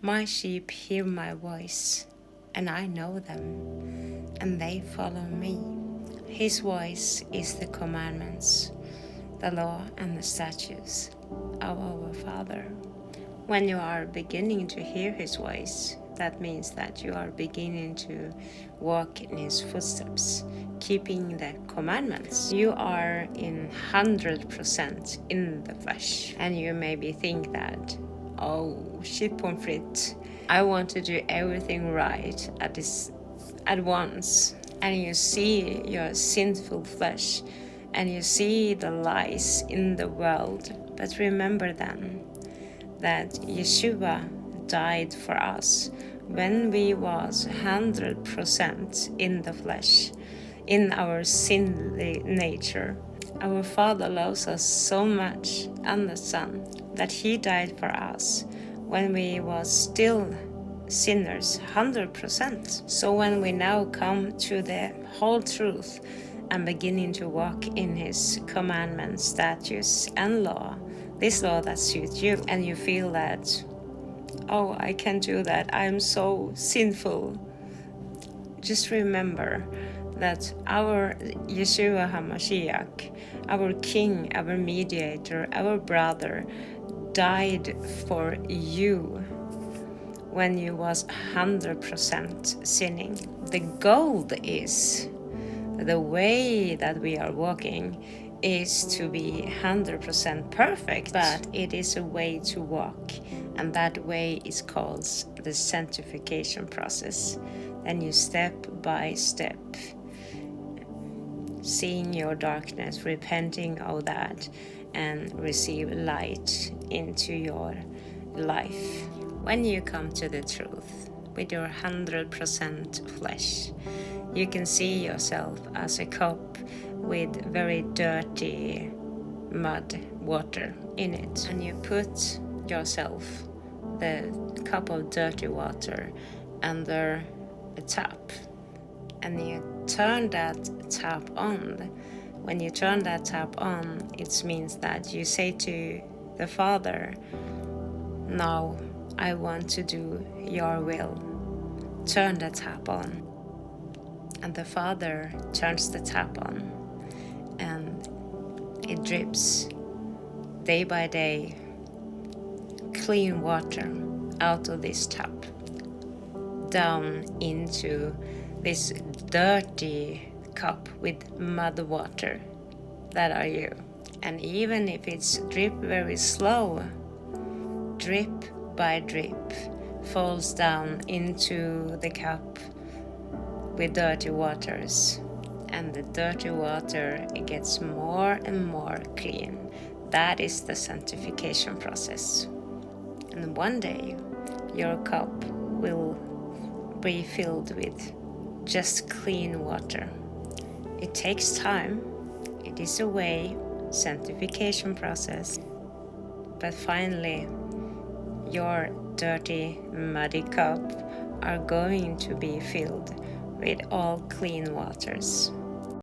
My sheep hear my voice, and I know them, and they follow me. His voice is the commandments, the law and the statutes of our Father. When you are beginning to hear His voice, that means that you are beginning to walk in His footsteps, keeping the commandments. You are in 100% in the flesh, and you maybe think that, oh shit, pommes frites, I want to do everything right at once. And you see your sinful flesh, and you see the lies in the world. But remember then that Yeshua died for us when we was 100% in the flesh, in our sinly nature. Our Father loves us so much, and the Son, that He died for us when we was still sinners 100%. So when we now come to the whole truth and beginning to walk in His commandments, statutes and law, this law that suits you, and you feel that, oh, I can't do that, I'm so sinful, just remember that our Yeshua HaMashiach, our King, our Mediator, our brother, died for you when you was 100% sinning. The goal is, the way that we are walking is to be 100% perfect, but it is a way to walk, and that way is called the sanctification process. Then you step by step, seeing your darkness, repenting of that, and receive light into your life. When you come to the truth with your 100% flesh, you can see yourself as a cup with very dirty mud water in it, and you put yourself, the cup of dirty water, under a tap, and you turn that tap on. When you turn that tap on, it means that you say to the Father, now I want to do your will. Turn the tap on. And the Father turns the tap on, and it drips day by day clean water out of this tap down into this dirty cup with mud water that are you. And even if it's drip very slow, drip by drip falls down into the cup with dirty waters, and the dirty water, it gets more and more clean. That is the sanctification process. And one day your cup will be filled with just clean water. It takes time. It is a way, sanctification process. But finally, your dirty, muddy cup are going to be filled with all clean waters.